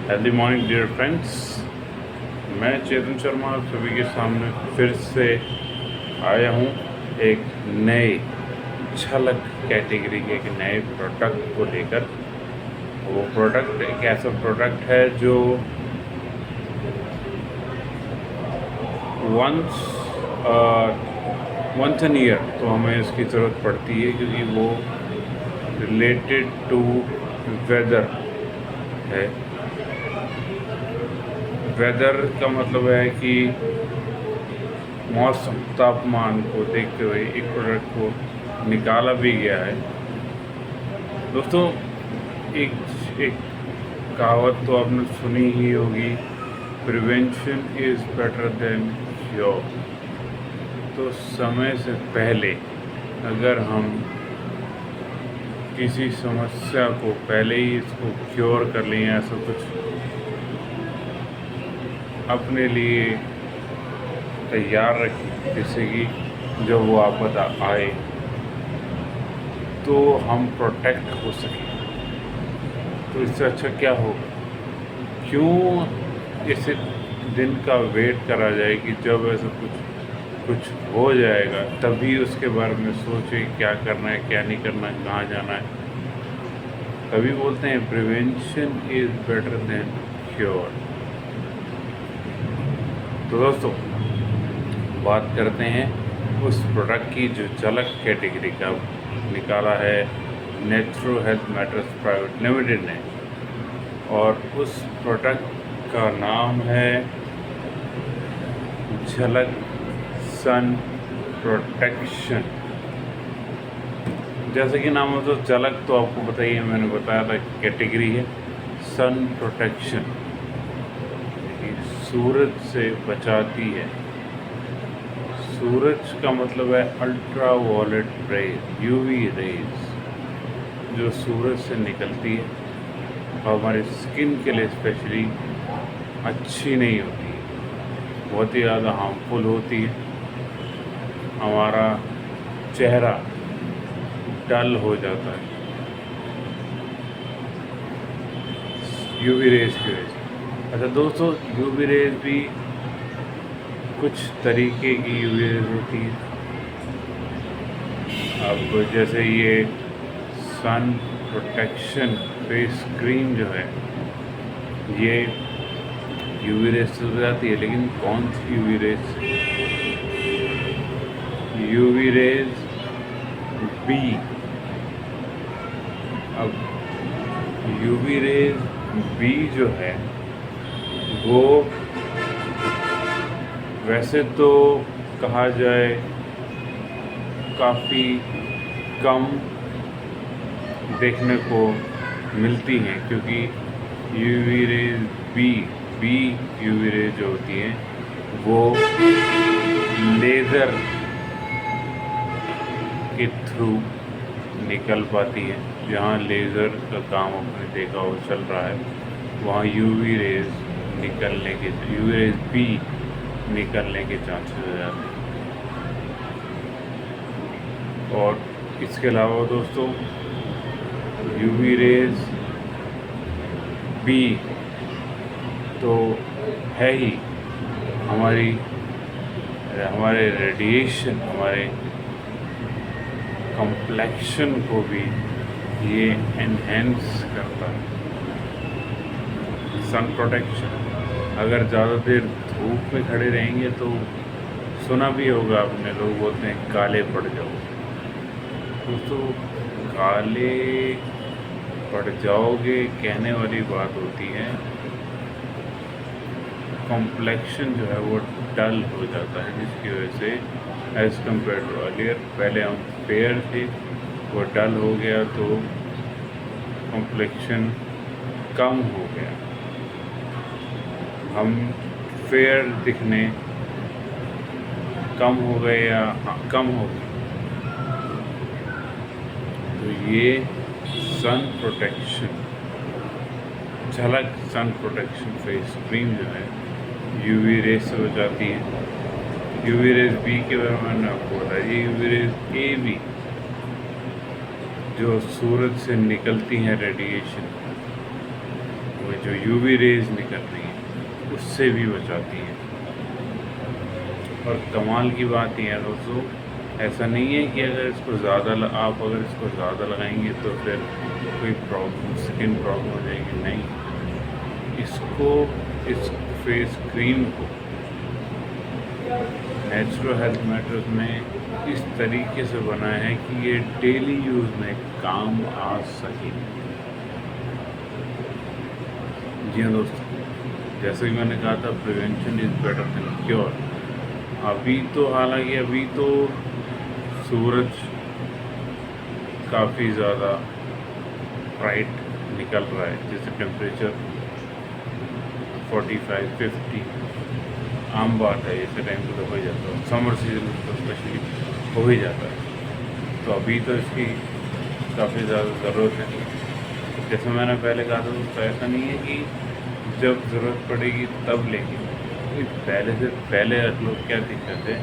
Healthy morning dear friends. मैं चेतन शर्मा आप सभी के सामने फिर से आया हूँ एक नए झलक कैटेगरी के एक नए प्रोडक्ट को लेकर। वो प्रोडक्ट एक ऐसा प्रोडक्ट है जो वंस एन ईयर तो हमें इसकी ज़रूरत पड़ती है, क्योंकि वो रिलेटेड टू वेदर है। वेदर का मतलब है कि मौसम तापमान को देखते हुए एक प्रोडक्ट को निकाला भी गया है। दोस्तों, एक एक कहावत तो आपने सुनी ही होगी, prevention is better than cure. तो समय से पहले अगर हम किसी समस्या को पहले ही इसको क्योर कर लें, ऐसा कुछ अपने लिए तैयार रखें जिससे कि जब वो आपदा आए तो हम प्रोटेक्ट हो सकें। तो इससे अच्छा क्या होगा? क्यों इस दिन का वेट करा जाए कि जब ऐसा कुछ हो जाएगा तभी उसके बारे में सोचें क्या करना है, क्या नहीं करना है, कहाँ जाना है। तभी बोलते हैं prevention is better than cure. तो दोस्तों, बात करते हैं उस प्रोडक्ट की जो झलक कैटेगरी का निकाला है naturo health matters private limited ने, और उस प्रोडक्ट का नाम है झलक सन प्रोटेक्शन। जैसे कि नाम है तो झलक तो आपको बताइए, मैंने बताया था कैटेगरी है सन प्रोटेक्शन, सूरज से बचाती है। सूरज का मतलब है ultraviolet rays, UV rays, जो सूरज से निकलती है और हमारी स्किन के लिए स्पेशली अच्छी नहीं होती है, बहुत ही ज़्यादा हार्मफुल होती है। हमारा चेहरा डल हो जाता है यूवी रेज की वजह से। अच्छा दोस्तों, यूवी रेज भी कुछ तरीके की यूवी रेज होती है। अब जैसे ये सन प्रोटेक्शन फेस क्रीम जो है, ये यूवी रेज से जाती है, लेकिन कौन सी UV rays? UV rays B. अब यूवी रेज बी जो है वो वैसे तो कहा जाए काफ़ी कम देखने को मिलती हैं, क्योंकि UV rays B UV rays जो होती हैं वो लेज़र के थ्रू निकल पाती है। जहाँ लेज़र का काम आपने देखा हो चल रहा है, वहाँ यूवी रेज बी निकलने के चांसेस हो जाते हैं। और इसके अलावा दोस्तों, यूवी रेज बी तो है ही हमारे रेडिएशन, हमारे कम्प्लेक्शन को भी ये एनहेंस करता है। सन प्रोटेक्शन, अगर ज़्यादा देर धूप में खड़े रहेंगे तो सुना भी होगा आपने, लोग बोलते हैं काले पड़ जाओ। दोस्तों, काले पड़ जाओगे कहने वाली बात होती है, कॉम्प्लेक्शन जो है वो डल हो जाता है, जिसकी वजह से एज़ कम्पेयर टू अर्लियर, पहले हम फेयर थे, वो डल हो गया तो कॉम्प्लेक्शन कम हो गया, हम फेयर दिखने कम हो गए या कम हो गए। तो ये सन प्रोटेक्शन, झलक सन प्रोटेक्शन फेस क्रीम जो है यूवी रेज से बचाती है। यूवी रेज बी के बारे में मैंने आपको बताया, ये यूवी रेज ए भी जो सूरज से निकलती हैं रेडिएशन, वो जो यूवी रेज निकल रही है उससे भी बचाती है। और कमाल की बात यह है दोस्तों, ऐसा नहीं है कि अगर इसको आप अगर इसको ज़्यादा लगाएंगे तो फिर कोई प्रॉब्लम, स्किन प्रॉब्लम हो जाएगी। नहीं, इसको, इस फेस क्रीम को नेचुरल हेल्थ मैटर्स में इस तरीके से बनाया है कि ये डेली यूज़ में काम आ सके। जी हाँ दोस्तों, जैसे कि मैंने कहा था, prevention is better than cure. हालांकि अभी तो सूरज काफ़ी ज़्यादा ब्राइट निकल रहा है, जैसे टेम्परेचर 45-50 आम बात है, ऐसे टाइम पे तो हो ही जाता है, समर सीजन में तो स्पेशली हो ही जाता है। तो अभी तो इसकी काफ़ी ज़्यादा ज़रूरत है। जैसे मैंने पहले कहा था, तो ऐसा नहीं है कि जब ज़रूरत पड़ेगी तब लेंगे, पहले से पहले लोग क्या दिक्कत है,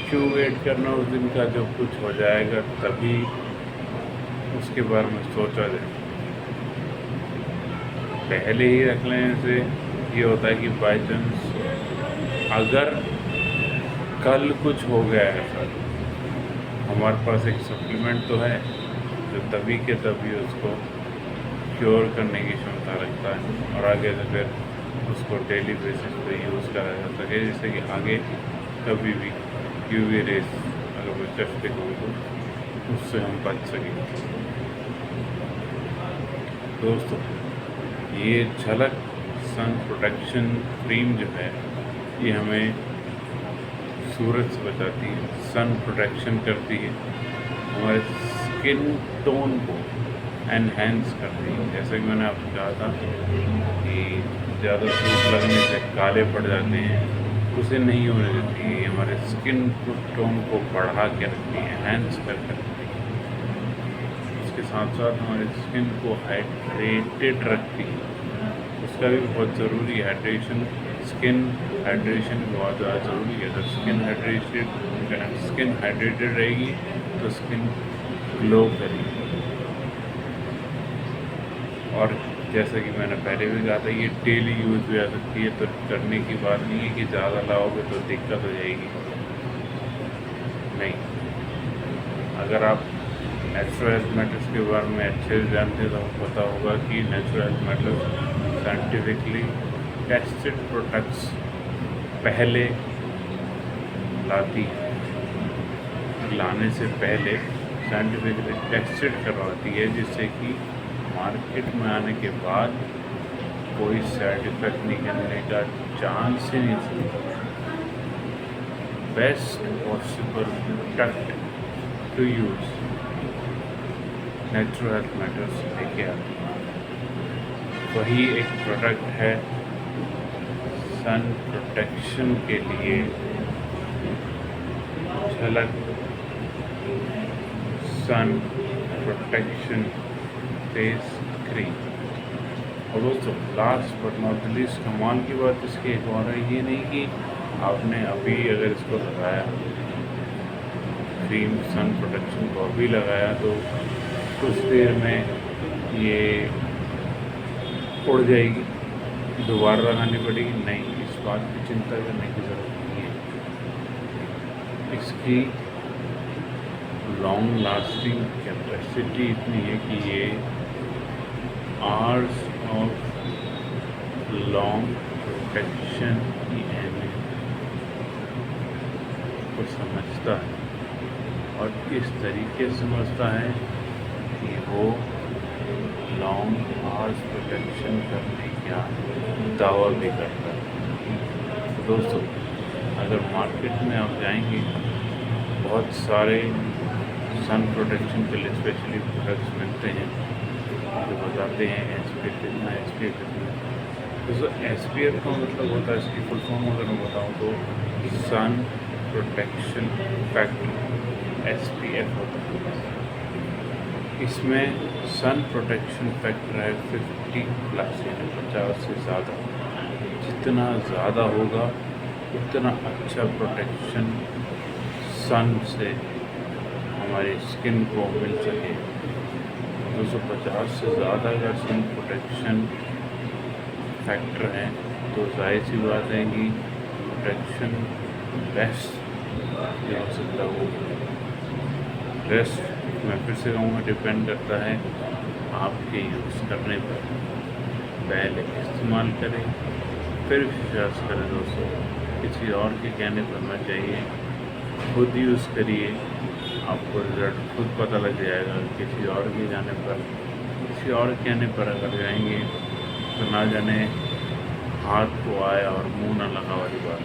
क्यों वेट करना उस दिन का जब कुछ हो जाएगा तभी उसके बारे में सोचा जाए। पहले ही रख लेने से ये होता है कि बाई चांस अगर कल कुछ हो गया है सर, हमारे पास एक सप्लीमेंट तो है जो तभी के तभी उसको क्योर करने की क्षमता रखता है और आगे से फिर उसको डेली बेसिस पे यूज़ करा जा सके, जिससे कि आगे कभी भी यूवी रेस अगर वो चस्टिक हो तो उससे हम बच सकें। दोस्तों, ये झलक सन प्रोटेक्शन क्रीम जो है, ये हमें सूरज से बचाती है, सन प्रोटेक्शन करती है, हमारे स्किन टोन को एनहेंस करती है। जैसे कि मैंने आपको कहा था कि ज़्यादा धूप लगने से काले पड़ जाते हैं, उसे नहीं होने देती है, हमारे स्किन टोन को बढ़ा के रखती है, एनहेंस करके रखती है। उसके साथ साथ हमारे स्किन को हाइड्रेटेड रखती है, उसका भी बहुत ज़रूरी है। हाइड्रेशन, स्किन हाइड्रेशन बहुत ज़्यादा ज़रूरी है। जब स्किन हाइड्रेटेड रहेगी तो स्किन ग्लो करेगी। और जैसा कि मैंने पहले भी कहा था, ये डेली यूज़ भी आ सकती है, तो करने की बात नहीं है कि ज़्यादा लाओगे तो दिक्कत हो जाएगी। नहीं, अगर आप नेचुरल हेल्थ मैटर्स के बारे में अच्छे से जानते हैं तो आपको पता होगा कि natural health matters scientifically tested products पहले लाती है, लाने से पहले साइंटिफिकली टेस्टेड करवाती है, जिससे कि मार्केट में आने के बाद कोई साइड इफेक्ट निकलने का चांस ही नहीं था। Best possible product to use natural health matters लेके आती है। वही एक प्रोडक्ट है सन प्रोटेक्शन के लिए, झलक सन प्रोटेक्शन फेस क्रीम। और दोस्तों, लास्ट बट नॉट लीस्ट कमाल की बात इसकी एक और है, ये नहीं कि आपने अभी अगर इसको लगाया, क्रीम सन प्रोटेक्शन को अभी लगाया तो कुछ देर में ये उड़ जाएगी, दोबारा लगानी पड़ेगी। नहीं, इस बात की चिंता करने की ज़रूरत नहीं है। इसकी लॉन्ग लास्टिंग कैपेसिटी इतनी है कि ये आवर्स ऑफ लॉन्ग प्रोटेक्शन की अहमियत को समझता है और इस तरीके से समझता है कि वो लॉन्ग आवर्स प्रोटेक्शन करने का दावा भी करता है। तो दोस्तों, अगर मार्केट में आप जाएंगे, बहुत सारे सन प्रोटेक्शन के लिए स्पेशली प्रोडक्ट्स मिलते हैं जो बताते हैं SPF कितना, SPF कितना। दोस्तों, SPF का मतलब होता है, इसकी फुल फॉर्म अगर मैं बताऊँ तो सन प्रोटेक्शन फैक्टर, SPF होता है। इसमें सन प्रोटेक्शन फैक्टर है 50+, यानी 50 से ज़्यादा। जितना ज़्यादा होगा उतना अच्छा प्रोटेक्शन सन से हमारी स्किन को मिल सके। 250 से ज़्यादा अगर सन प्रोटेक्शन फैक्टर है तो जाहिर सी बात है कि प्रोटेक्शन बेस्ट जो हो सकता है वो रेस्ट मैं फिर से कहूँगा डिपेंड करता है आपके यूज़ करने पर। पहले इस्तेमाल करें फिर विश्वास करें दोस्तों, किसी और के कहने पर ना चाहिए, खुद यूज़ करिए, आपको रिजल्ट खुद पता लग जाएगा। किसी और के जाने पर, किसी और के कहने पर अगर जाएंगे तो ना जाने हाथ को आया और मुंह ना लगा वाली बात।